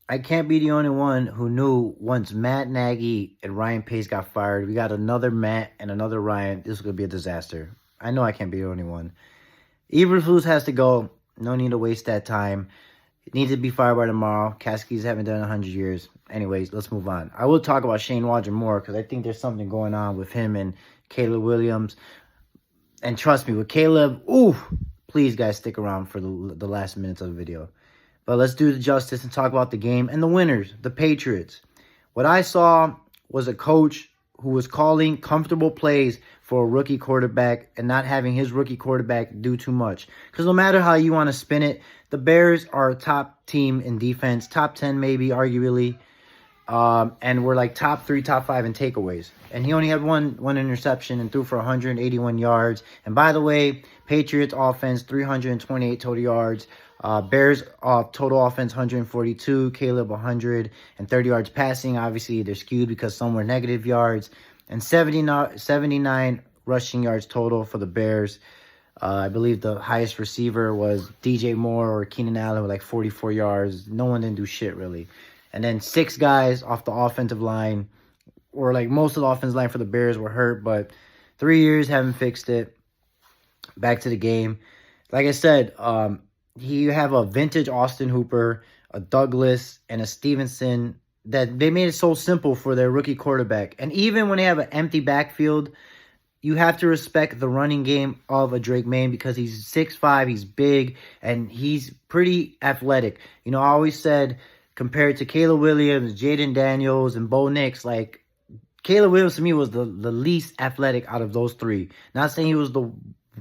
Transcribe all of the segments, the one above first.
I can't be the only one who knew once Matt Nagy and Ryan Pace got fired, we got another Matt and another Ryan. This is going to be a disaster. I know I can't be the only one. Eberflus has to go. No need to waste that time. It needs to be fired by tomorrow. Caskies haven't done it in 100 years. Anyways, let's move on. I will talk about Shane Waldron more because I think there's something going on with him and Caleb Williams. And trust me, with Caleb, please, guys, stick around for the last minutes of the video. But let's do the justice and talk about the game and the winners, the Patriots. What I saw was a coach who was calling comfortable plays for a rookie quarterback and not having his rookie quarterback do too much. Because no matter how you want to spin it, the Bears are a top team in defense, top 10 maybe, arguably. And we're like top 3, top 5 in takeaways. And he only had one interception and threw for 181 yards. And by the way, Patriots offense, 328 total yards. Bears total offense, 142. Caleb, 130 yards passing. Obviously, they're skewed because some were negative yards. And 79 rushing yards total for the Bears. I believe the highest receiver was DJ Moore or Keenan Allen with like 44 yards. No one didn't do shit, really. And then 6 guys off the offensive line, or like most of the offensive line for the Bears were hurt, but 3 years haven't fixed it. Back to the game. Like I said, you have a vintage Austin Hooper, a Douglas, and a Stevenson that they made it so simple for their rookie quarterback. And even when they have an empty backfield, you have to respect the running game of a Drake May because he's 6'5", he's big, and he's pretty athletic. You know, I always said, compared to Caleb Williams, Jaden Daniels, and Bo Nix, like, Caleb Williams to me was the least athletic out of those 3. Not saying he was the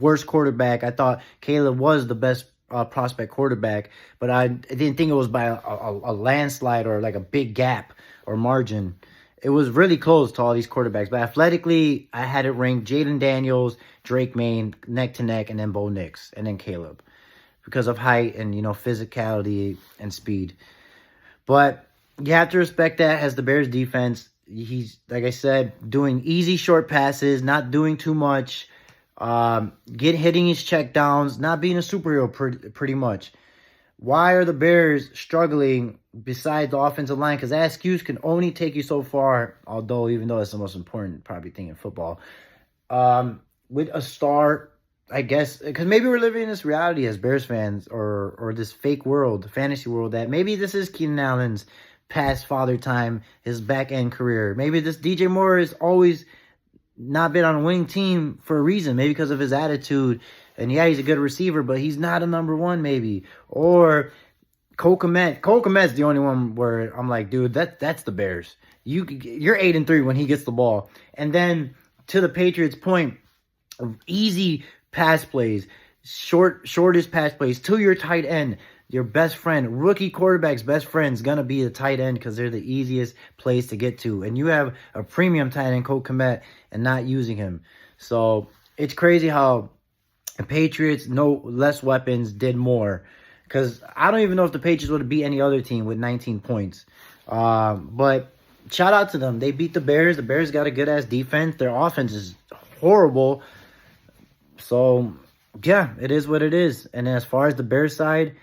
worst quarterback. I thought Caleb was the best prospect quarterback, but I didn't think it was by a landslide or like a big gap or margin. It was really close to all these quarterbacks, but athletically, I had it ranked Jaden Daniels, Drake May, neck to neck, and then Bo Nix, and then Caleb because of height and, you know, physicality and speed. But you have to respect that as the Bears defense. He's, like I said, doing easy short passes, not doing too much, hitting his check downs, not being a superhero pretty much. Why are the Bears struggling besides the offensive line? Because that excuse can only take you so far, although even though it's the most important probably thing in football. With a star, I guess, because maybe we're living in this reality as Bears fans or this fake world, fantasy world, that maybe this is Keenan Allen's past father time, his back-end career. Maybe this DJ Moore has always not been on a winning team for a reason, maybe because of his attitude. And yeah, he's a good receiver, but he's not a number 1 maybe. Or Cole Kmet's the only one where I'm like, dude, that's the Bears. You're 8-3 when he gets the ball. And then to the Patriots' point, easy pass plays, shortest pass plays to your tight end, your best friend, rookie quarterback's best friend is going to be the tight end because they're the easiest place to get to. And you have a premium tight end, Cole Kmet, and not using him. So it's crazy how the Patriots, no less weapons, did more. Because I don't even know if the Patriots would have beat any other team with 19 points. But shout out to them. They beat the Bears. The Bears got a good-ass defense. Their offense is horrible. So, yeah, it is what it is. And as far as the Bears side,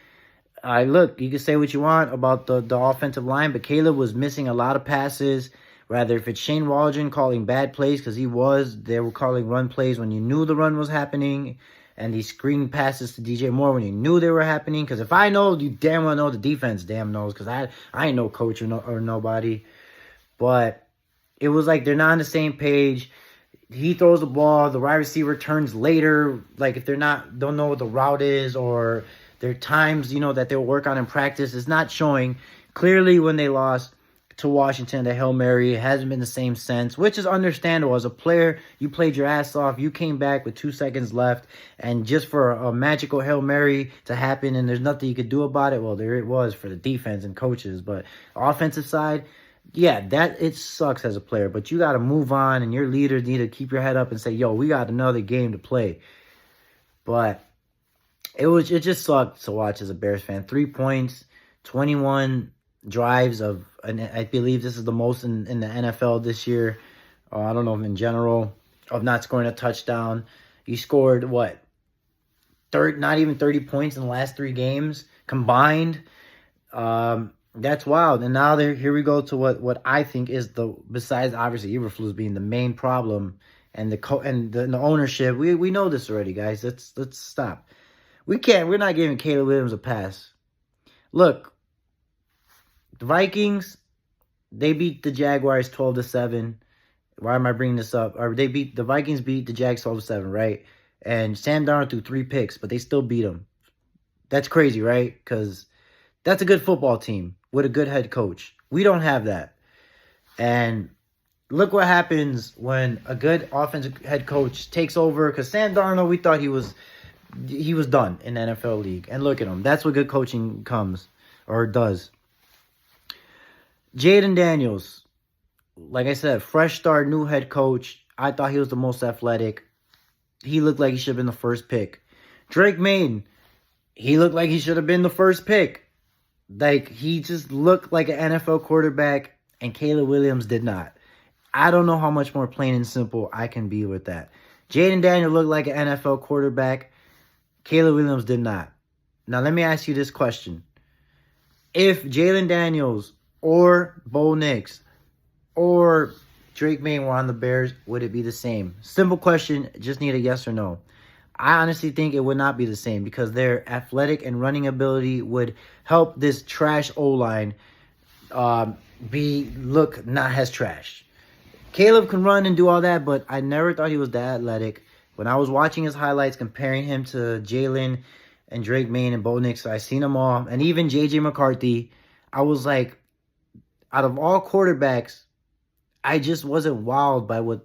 look, you can say what you want about the offensive line, but Caleb was missing a lot of passes. Rather, if it's Shane Waldron calling bad plays, because they were calling run plays when you knew the run was happening, and these screen passes to DJ Moore when you knew they were happening. Because if I know, you damn well know the defense damn knows, because I ain't no coach or nobody. But it was like they're not on the same page. He throws the ball, the wide receiver turns later, like if don't know what the route is, or there are times, you know, that they'll work on in practice. It's not showing. Clearly, when they lost to Washington, the Hail Mary hasn't been the same since, which is understandable. As a player, you played your ass off. You came back with 2 seconds left, and just for a magical Hail Mary to happen and there's nothing you could do about it, well, there it was for the defense and coaches. But offensive side, yeah, it sucks as a player, but you got to move on, and your leaders need to keep your head up and say, yo, we got another game to play. But it just sucked to watch as a Bears fan. 3 points, 21 drives and I believe this is the most in the NFL this year. I don't know if in general, of not scoring a touchdown. You scored, not even 30 points in the last 3 games combined. That's wild. And now here we go to what I think is besides obviously Eberflus being the main problem and the ownership. We know this already, guys. Let's stop. We're not giving Caleb Williams a pass. Look, the Vikings, they beat the Jaguars 12-7. Why am I bringing this up? Or the Vikings beat the Jags 12-7, right? And Sam Darnold threw 3 picks, but they still beat them. That's crazy, right? Because that's a good football team with a good head coach. We don't have that. And look what happens when a good offensive head coach takes over. Because Sam Darnold, we thought he was done in the NFL league. And look at him. That's what good coaching comes or does. Jaden Daniels, like I said, fresh start, new head coach. I thought he was the most athletic. He looked like he should have been the first pick. Drake Mayen, he looked like he should have been the first pick. Like, he just looked like an NFL quarterback, and Caleb Williams did not. I don't know how much more plain and simple I can be with that. Jaden Daniel looked like an NFL quarterback. Caleb Williams did not. Now, let me ask you this question. If Jalen Daniels or Bo Nix or Drake Mayen were on the Bears, would it be the same? Simple question. Just need a yes or no. I honestly think it would not be the same because their athletic and running ability would help this trash O-line look not as trash. Caleb can run and do all that, but I never thought he was that athletic. When I was watching his highlights, comparing him to Jalen and Drake Mayen and Bo Nix, I seen them all, and even J.J. McCarthy, I was like, out of all quarterbacks, I just wasn't wowed by what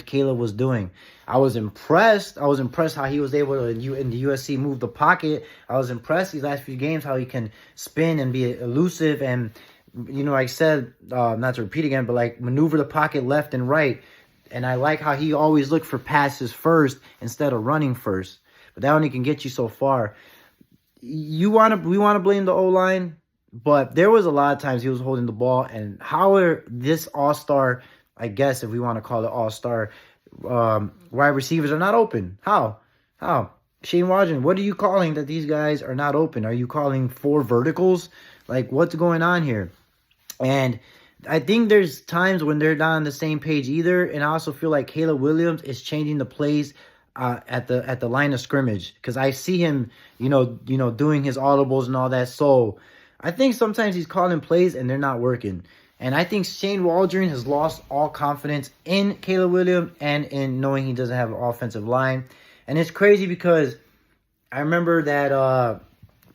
Caleb was doing. I was impressed. I was impressed how he was able to, in the USC, move the pocket. I was impressed these last few games how he can spin and be elusive and, like I said, not to repeat again, but like maneuver the pocket left and right. And I like how he always looked for passes first instead of running first. But that only can get you so far. We want to blame the O-line, but there was a lot of times he was holding the ball. And how are this all-star, I guess if we want to call it all-star, wide receivers are not open? How? Shane Waldron, what are you calling that these guys are not open? Are you calling 4 verticals? Like, what's going on here? And I think there's times when they're not on the same page either. And I also feel like Caleb Williams is changing the plays at the line of scrimmage because I see him, doing his audibles and all that. So I think sometimes he's calling plays and they're not working. And I think Shane Waldron has lost all confidence in Caleb Williams and in knowing he doesn't have an offensive line. And it's crazy because I remember that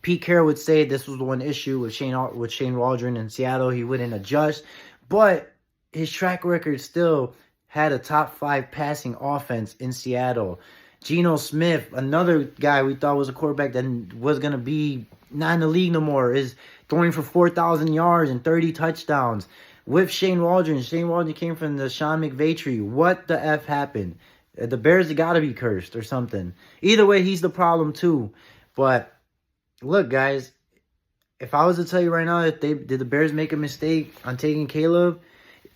Pete Carroll would say this was the one issue with Shane Waldron in Seattle. He wouldn't adjust. But his track record still had a top 5 passing offense in Seattle. Geno Smith, another guy we thought was a quarterback that was going to be not in the league no more, is throwing for 4,000 yards and 30 touchdowns. With Shane Waldron came from the Sean McVay tree. What the F happened? The Bears have got to be cursed or something. Either way, he's the problem too. But look, guys, if I was to tell you right now that did the Bears make a mistake on taking Caleb,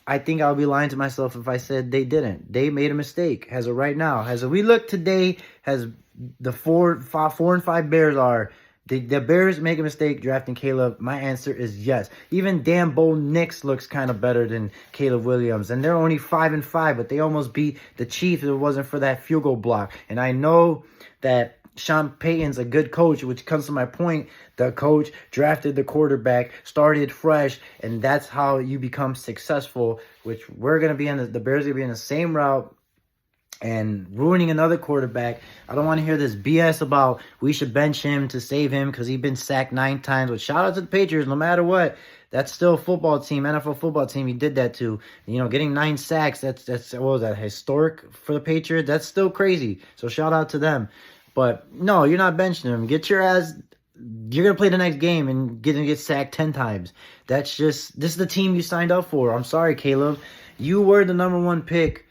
I think I would be lying to myself if I said they didn't. They made a mistake as of right now. As we look today, as the 4 and 5 Bears are, the Bears make a mistake drafting Caleb? My answer is yes. Even damn Bo Nix looks kind of better than Caleb Williams. And they're only 5 and 5, but they almost beat the Chiefs if it wasn't for that field goal block. And I know that Sean Payton's a good coach, which comes to my point. The coach drafted the quarterback, started fresh, and that's how you become successful, which we're going to be the Bears are going to be in the same route and ruining another quarterback. I don't want to hear this BS about we should bench him to save him because he's been sacked 9 times. But shout out to the Patriots, no matter what. That's still a football team, NFL football team. He did that too. Getting 9 sacks, that's what was that, historic for the Patriots? That's still crazy. So shout out to them. But no, you're not benching him. Get your ass. You're going to play the next game and get sacked 10 times. This is the team you signed up for. I'm sorry, Caleb. You were the number 1 pick.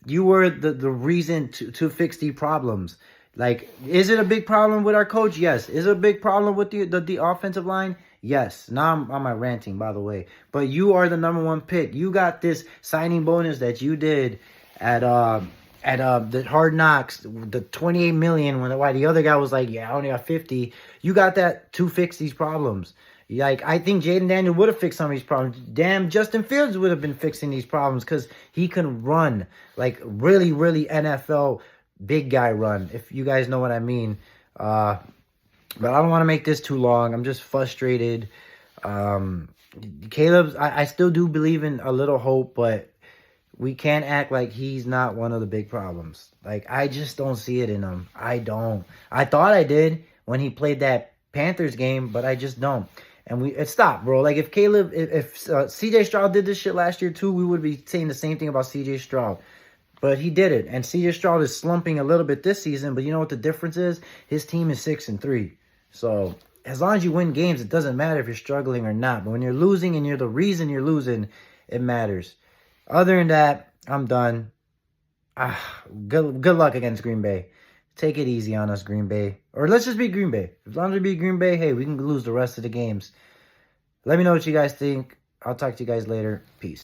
You were the reason to fix the problems. Like, is it a big problem with our coach? Yes. Is it a big problem with the offensive line? Yes. Now I'm on my ranting, by the way. But you are the number 1 pick. You got this signing bonus that you did at the Hard Knocks, the $28 million, why the other guy was like, yeah, I only got 50. You got that to fix these problems. Like, I think Jaden Daniel would have fixed some of these problems. Damn, Justin Fields would have been fixing these problems because he can run. Like, really, really NFL big guy run, if you guys know what I mean. But I don't want to make this too long. I'm just frustrated. Caleb's, I still do believe in a little hope, but we can't act like he's not one of the big problems. Like, I just don't see it in him. I don't. I thought I did when he played that Panthers game, but I just don't. And it stopped, bro. Like, if CJ Stroud did this shit last year too, we would be saying the same thing about CJ Stroud. But he did it. And CJ Stroud is slumping a little bit this season, but you know what the difference is? His team is 6-3. So as long as you win games, it doesn't matter if you're struggling or not. But when you're losing and you're the reason you're losing, it matters. Other than that, I'm done. Good luck against Green Bay. Take it easy on us, Green Bay. Or let's just beat Green Bay. As long as we beat Green Bay, hey, we can lose the rest of the games. Let me know what you guys think. I'll talk to you guys later. Peace.